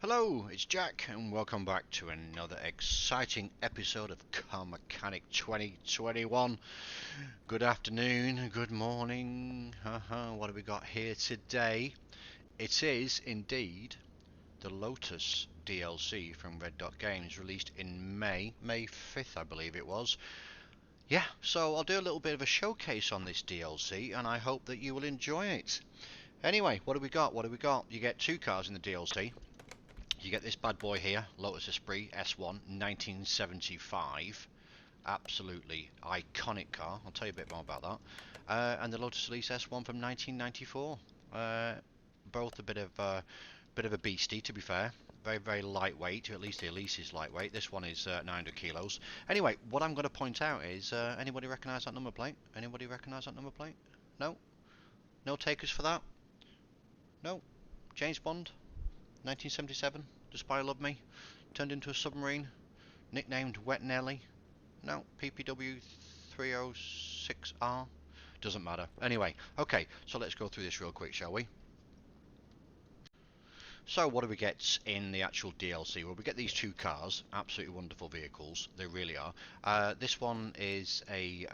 Hello, it's Jack, and welcome back to another exciting episode of Car Mechanic 2021. Good afternoon, good morning. What have we got here today? It is indeed the Lotus DLC from RedDot Games, released in May 5th, I believe it was. Yeah, so I'll do a little bit of a showcase on this DLC, and I hope that you will enjoy it. Anyway, what have we got? You get two cars in the DLC. You get this bad boy here, Lotus Esprit S1 1975. Absolutely iconic car. I'll tell you a bit more about that. And the Lotus Elise S1 from 1994. Both a bit of a beastie, to be fair. Very lightweight. At least the Elise is lightweight. This one is 900 kilos. Anyway, what I'm going to point out is, anybody recognise that number plate? Anybody recognise that number plate? No? No takers for that? No? James Bond? 1977, The Spy Loved Me, turned into a submarine, nicknamed Wet Nelly. No, PPW 306R. Doesn't matter. Anyway, okay, so let's go through this real quick, shall we? So what do we get in the actual DLC? Well, we get these two cars, absolutely wonderful vehicles, they really are. This one is a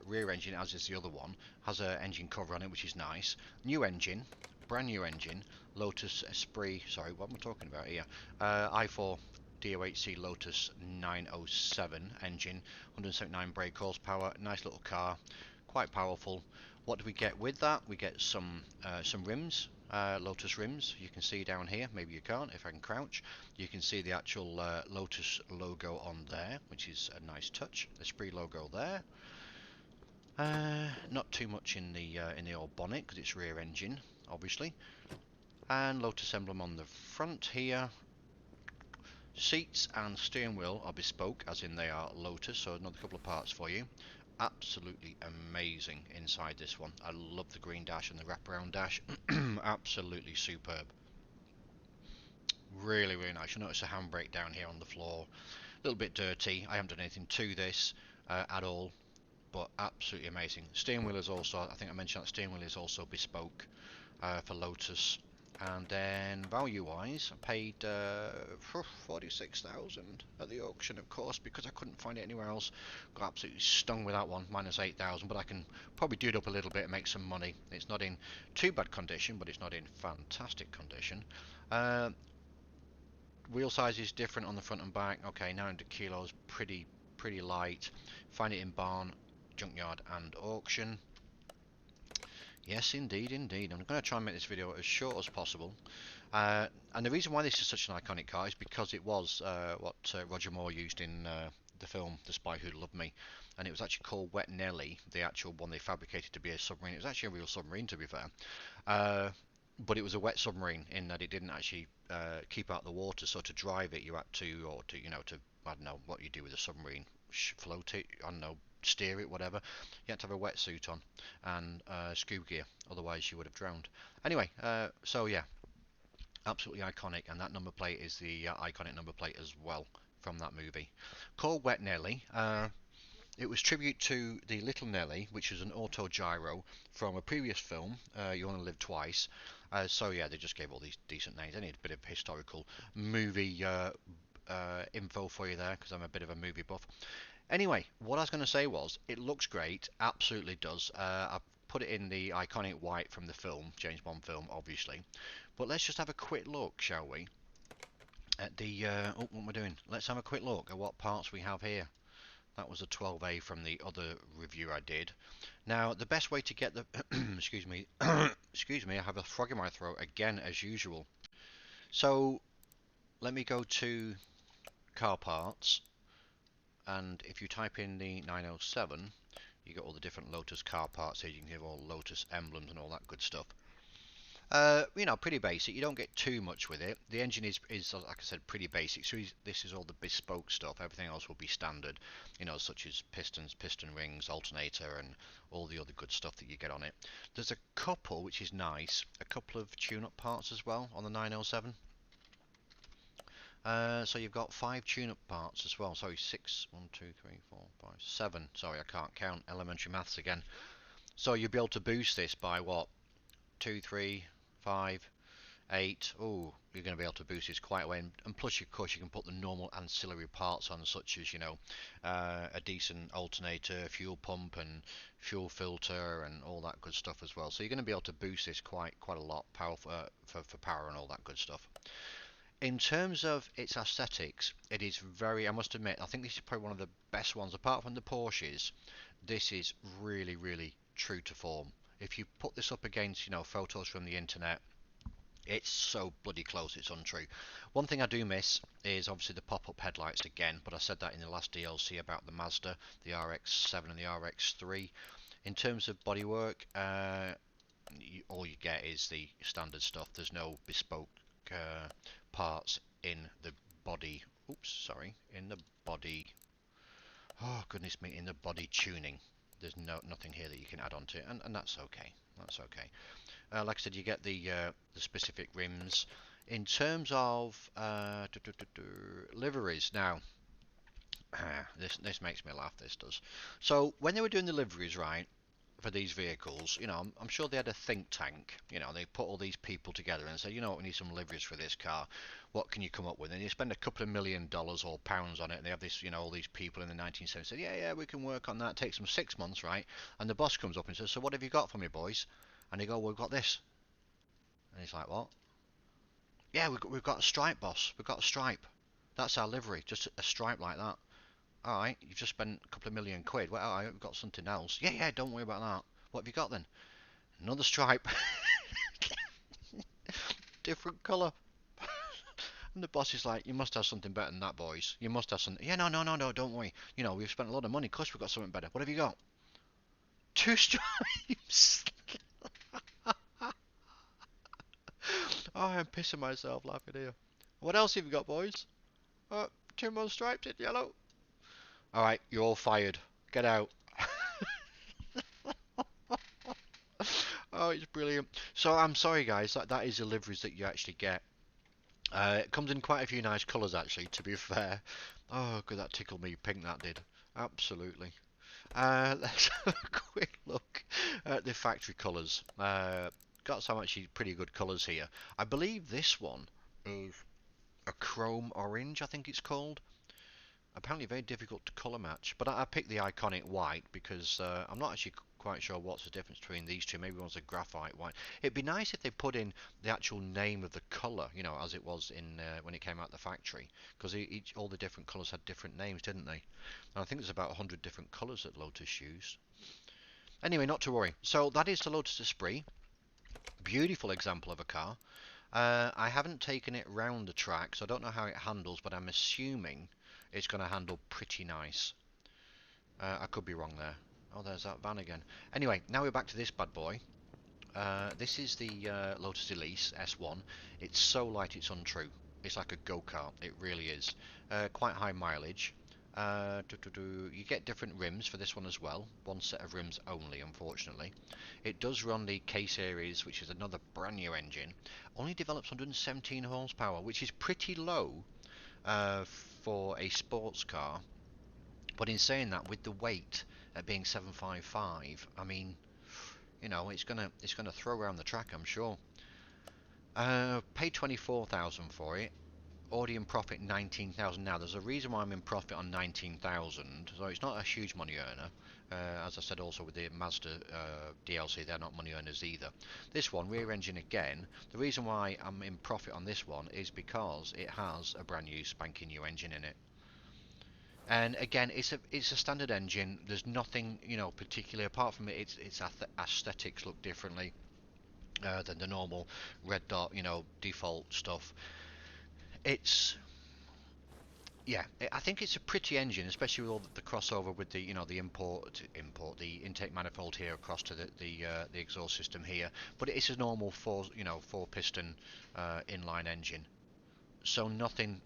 rear engine, as is the other one, has an engine cover on it, which is nice. New engine, brand new engine, Lotus Esprit, sorry, what am I talking about here? i4 DOHC Lotus 907 engine, 179 brake horsepower, nice little car, quite powerful. What do we get with that? We get some rims, Lotus rims. You can see down here, maybe you can't if I can crouch. You can see the actual Lotus logo on there, which is a nice touch. The Esprit logo there. Not too much in the old bonnet because it's rear engine, obviously. And Lotus emblem on the front here. Seats and steering wheel are bespoke, as in they are Lotus, so another couple of parts for you. Absolutely amazing inside this one. I love the green dash and the wraparound dash. Absolutely superb. Really nice. You'll notice a handbrake down here on the floor. A little bit dirty. I haven't done anything to this at all, but absolutely amazing. Steering wheel is also, I think I mentioned that steering wheel is also bespoke for Lotus. And then value-wise, I paid 46,000 at the auction, of course, because I couldn't find it anywhere else. Got absolutely stung with that one, minus 8,000. But I can probably do it up a little bit and make some money. It's not in too bad condition, but it's not in fantastic condition. Wheel size is different on the front and back. Okay, 900 kilos, pretty light. Find it in barn, junkyard, and auction. Yes, indeed. I'm going to try and make this video as short as possible. And the reason why this is such an iconic car is because it was what Roger Moore used in the film The Spy Who Loved Me. And it was actually called Wet Nelly, the actual one they fabricated to be a submarine. It was actually a real submarine, to be fair. But it was a wet submarine in that it didn't actually keep out the water. So to drive it, you had to, or to, I don't know what you do with a submarine, float it, I don't know, steer it, whatever. You had to have a wetsuit on and scuba gear, otherwise you would have drowned. Anyway, so yeah, absolutely iconic, and that number plate is the iconic number plate as well from that movie. Called Wet Nelly. It was tribute to the Little Nelly, which is an auto gyro from a previous film, You Only Live Twice. So yeah, they just gave all these decent names. I need a bit of historical movie info for you there, because I'm a bit of a movie buff. Anyway, what I was going to say was, it looks great, absolutely does. I've put it in the iconic white from the film, James Bond film, obviously. But let's just have a quick look, shall we, at the, oh, what am I doing? Let's have a quick look at what parts we have here. That was a 12A from the other review I did. Now, the best way to get the, excuse me, excuse me, I have a frog in my throat again, as usual. So, let me go to car parts. And if you type in the 907, you get all the different Lotus car parts here. You can hear all Lotus emblems and all that good stuff. Pretty basic. You don't get too much with it. The engine is like I said, pretty basic. So this is all the bespoke stuff. Everything else will be standard, such as pistons, piston rings, alternator, and all the other good stuff that you get on it. There's a couple, which is nice, a couple of tune-up parts as well on the 907. So you've got 5 tune-up parts as well. Sorry, 6. 1, 2, 3, 4, 5, 7. Sorry, I can't count. Elementary maths again. So you'll be able to boost this by what? 2, 3, 5, 8. Oh, you're going to be able to boost this quite a way, and plus, of course, you can put the normal ancillary parts on, such as, you know, a decent alternator, fuel pump, and fuel filter, and all that good stuff as well. So you're going to be able to boost this quite a lot, power for power and all that good stuff. In terms of its aesthetics, it is very, I must admit, I think this is probably one of the best ones, apart from the Porsches. This is really, really true to form. If you put this up against, you know, photos from the internet, it's so bloody close, it's untrue. One thing I do miss is obviously the pop-up headlights again, but I said that in the last DLC about the Mazda, the RX-7 and the RX-3. In terms of bodywork, all you get is the standard stuff. There's no bespoke parts in the body. Oops, sorry, in the body. Oh goodness me, in the body tuning. There's nothing here that you can add on to it, and that's okay. That's okay. Like I said, you get the specific rims. In terms of liveries, now this makes me laugh. This does. So when they were doing the liveries, right, for these vehicles, you know, I'm sure they had a think tank. You know, they put all these people together and say, you know what, we need some liveries for this car. What can you come up with? And you spend a couple of $1 million or pounds on it, and they have this, you know, all these people in the 1970s say, yeah, we can work on that. It takes them 6 months, right? And the boss comes up and says, so what have you got for me, boys? And they go, well, we've got this. And he's like, what? Yeah, we've got a stripe, boss. We've got a stripe. That's our livery, just a stripe like that. Alright, you've just spent a couple of £1,000,000. Well, alright, we've got something else. Yeah, don't worry about that. What have you got then? Another stripe. Different colour. And the boss is like, you must have something better than that, boys. You must have something. Yeah, no, don't worry. You know, we've spent a lot of money. Of course we've got something better. What have you got? 2 stripes. Oh, I'm pissing myself laughing here. What else have you got, boys? 2 more stripes in yellow. Alright, you're all fired. Get out. Oh, it's brilliant. So I'm sorry, guys. That is the liveries that you actually get. It comes in quite a few nice colours, actually, to be fair. Oh, good, that tickled me pink, that did. Absolutely. Let's have a quick look at the factory colours. Got some actually pretty good colours here. I believe this one is a chrome orange, I think it's called. Apparently very difficult to colour match, but I picked the iconic white because I'm not actually quite sure what's the difference between these two. Maybe one's a graphite white. It'd be nice if they put in the actual name of the colour, you know, as it was in when it came out the factory, because all the different colours had different names, didn't they? And I think there's about 100 different colours that Lotus use. Anyway, not to worry. So that is the Lotus Esprit. Beautiful example of a car. I haven't taken it round the track, so I don't know how it handles, but I'm assuming it's going to handle pretty nice. I could be wrong there. Oh, there's that van again. Anyway, now we're back to this bad boy. This is the Lotus ELISE S1. It's so light it's untrue. It's like a go-kart. It really is. Quite high mileage. You get different rims for this one as well. One set of rims only, unfortunately. It does run the K series, which is another brand new engine. Only develops 117 horsepower, which is pretty low for a sports car. But in saying that, with the weight at being 755, I mean, you know, it's gonna throw around the track, I'm sure. Paid 24,000 for it. Already in profit 19,000 now. There's a reason why I'm in profit on 19,000, so it's not a huge money earner. As I said, also with the Mazda DLC, they're not money earners either. This one, rear engine again. The reason why I'm in profit on this one is because it has a brand new spanking new engine in it. And again, it's a standard engine. There's nothing, you know, particular apart from its aesthetics look differently than the normal RedDot, you know, default stuff. It's Yeah, I think it's a pretty engine, especially with all the crossover with the, you know, the the intake manifold here across to the exhaust system here. But it's a normal four piston inline engine, so nothing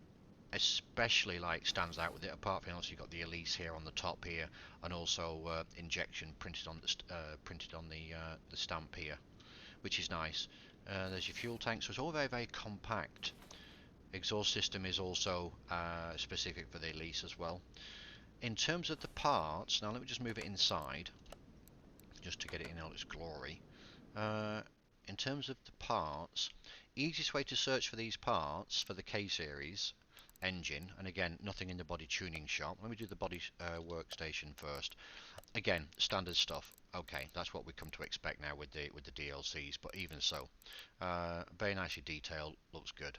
especially like stands out with it. Apart from also you've got the ELISE here on the top here, and also injection printed on the stamp here, which is nice. There's your fuel tank, so it's all very compact. Exhaust system is also specific for the ELISE as well. In terms of the parts, now let me just move it inside, just to get it in all its glory. in terms of the parts, easiest way to search for these parts for the K series engine, and again, nothing in the body tuning shop. Let me do the body workstation first. Again, standard stuff. Okay, that's what we come to expect now with the DLCs. But even so, very nicely detailed. Looks good.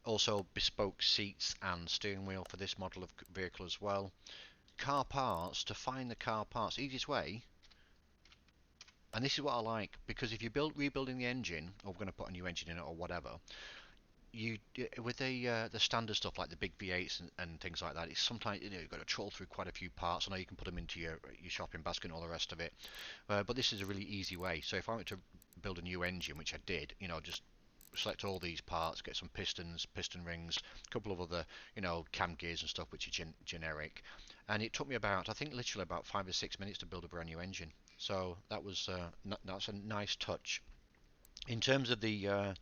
Also, bespoke seats and steering wheel for this model of vehicle as well. Car parts. To find the car parts, easiest way. And this is what I like, because if you're rebuilding the engine, or we're going to put a new engine in it or whatever, you with the standard stuff like the big V8s and things like that, it's sometimes you've got to troll through quite a few parts. I know you can put them into your shopping basket and all the rest of it, but this is a really easy way. So if I went to build a new engine, which I did, just select all these parts, get some pistons, piston rings, a couple of other cam gears and stuff which are generic, and it took me about, I think, literally about 5 or 6 minutes to build a brand new engine. So that was that's a nice touch. In terms of the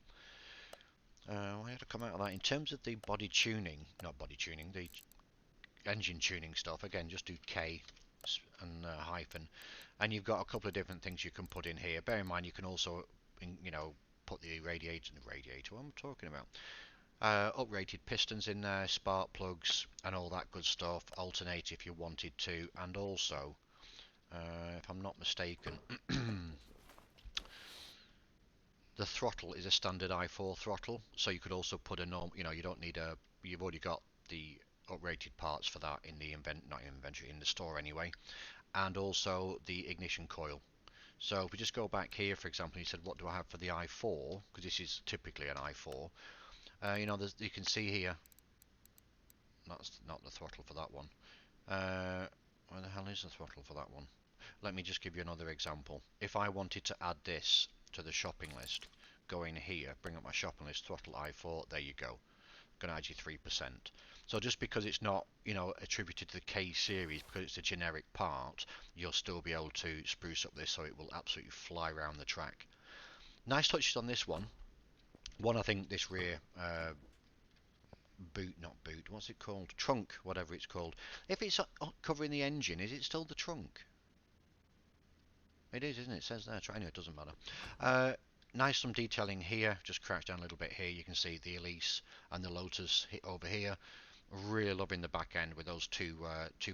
why had to come out of that? In terms of the body tuning, not body tuning, the engine tuning stuff, again, just do K and hyphen, and you've got a couple of different things you can put in here. Bear in mind, you can also, put the radiator, what am I talking about? Uprated pistons in there, spark plugs, and all that good stuff. Alternate if you wanted to, and also, if I'm not mistaken, the throttle is a standard i4 throttle, so you could also put a normal, you don't need you've already got the uprated parts for that in the not in inventory, in the store anyway, and also the ignition coil. So if we just go back here, for example, you said, what do I have for the i4? Because this is typically an i4. You can see here, that's not the throttle for that one. Where the hell is the throttle for that one? Let me just give you another example. If I wanted to add this to the shopping list, go in here, bring up my shopping list, throttle i4, there you go. Going to add you 3%. So just because it's not, attributed to the K series, because it's a generic part, you'll still be able to spruce up this so it will absolutely fly around the track. Nice touches on this one. I think this rear what's it called? Trunk, whatever it's called. If it's covering the engine, is it still the trunk? It is, isn't it? It says there. Anyway, it doesn't matter. Nice some detailing here. Just crouch down a little bit here. You can see the ELISE and the Lotus over here. Really loving the back end with those two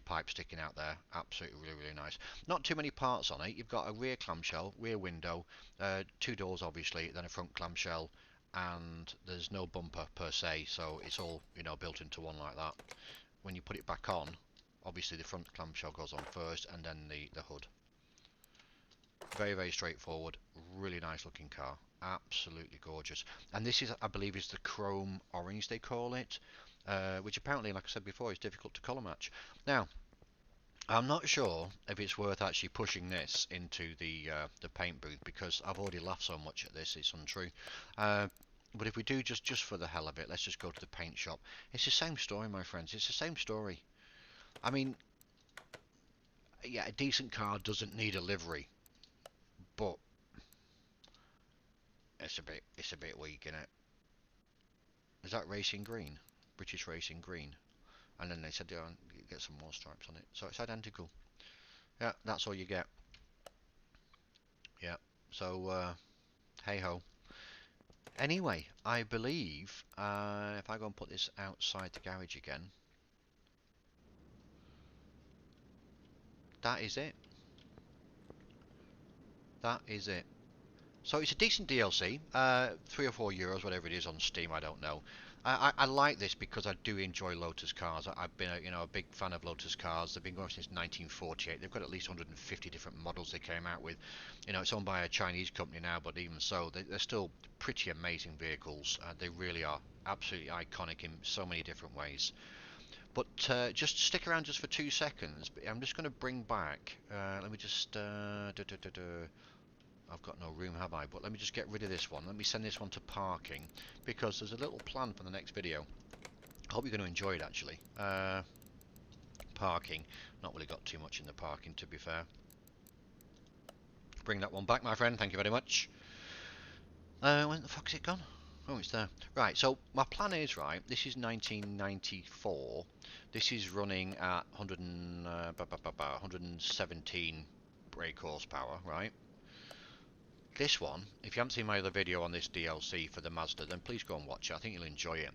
pipes sticking out there. Absolutely, really, really nice. Not too many parts on it. You've got a rear clamshell, rear window, 2 doors obviously, then a front clamshell, and there's no bumper per se, so it's all built into one like that. When you put it back on, obviously the front clamshell goes on first, and then the hood. Very, very straightforward. Really nice looking car. Absolutely gorgeous. And this is, I believe, is the chrome orange they call it, which apparently, like I said before, is difficult to colour match. Now, I'm not sure if it's worth actually pushing this into the paint booth, because I've already laughed so much at this, it's untrue. But if we do just for the hell of it, let's just go to the paint shop. It's the same story, my friends. It's the same story. I mean, yeah, a decent car doesn't need a livery, but it's a bit weak, isn't it? Is that racing green? British racing green. And then they said, yeah, get some more stripes on it. So it's identical. Yeah, that's all you get. Yeah. So hey ho. Anyway, I believe if I go and put this outside the garage again, that is it. That is it. So it's a decent DLC, €3 or €4, whatever it is on Steam, I don't know. I like this because I do enjoy Lotus cars. I've been a big fan of Lotus cars. They've been going since 1948. They've got at least 150 different models they came out with. It's owned by a Chinese company now, but even so, they're still pretty amazing vehicles. They really are absolutely iconic in so many different ways. But just stick around just for 2 seconds. I'm just going to bring back. Let me just. I've got no room, have I? But let me just get rid of this one. Let me send this one to parking, because there's a little plan for the next video. I hope you're going to enjoy it, actually. Parking. Not really got too much in the parking, to be fair. Bring that one back, my friend. Thank you very much. When the fuck's it gone? Oh, it's there. Right, so my plan is, right, this is 1994. This is running at 117 brake horsepower, right? This one, if you haven't seen my other video on this DLC for the Mazda, then please go and watch it. I think you'll enjoy it.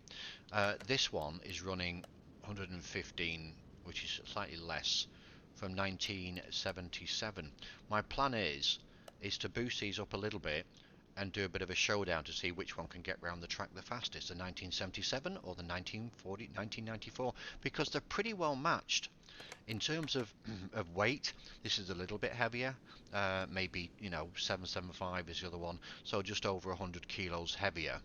This one is running 115, which is slightly less, from 1977. My plan is to boost these up a little bit and do a bit of a showdown to see which one can get round the track the fastest, the 1977 or the 1940, 1994, because they're pretty well matched. In terms of weight, this is a little bit heavier, maybe 775 is the other one, so just over 100 kilos heavier.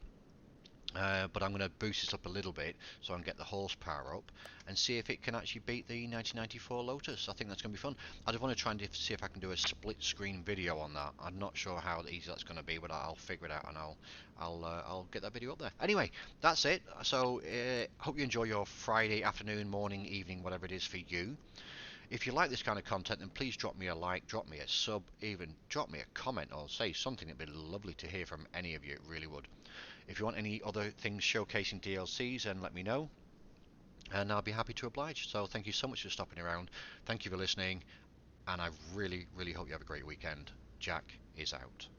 But I'm going to boost this up a little bit so I can get the horsepower up and see if it can actually beat the 1994 Lotus. I think that's going to be fun. I just want to try and see if I can do a split screen video on that. I'm not sure how easy that's going to be, but I'll figure it out and I'll get that video up there. Anyway, that's it. So hope you enjoy your Friday afternoon, morning, evening, whatever it is for you. If you like this kind of content, then please drop me a like, drop me a sub, even drop me a comment or say something. It'd be lovely to hear from any of you. It really would. If you want any other things showcasing DLCs, then let me know, and I'll be happy to oblige. So thank you so much for stopping around. Thank you for listening, and I really, really hope you have a great weekend. Jack is out.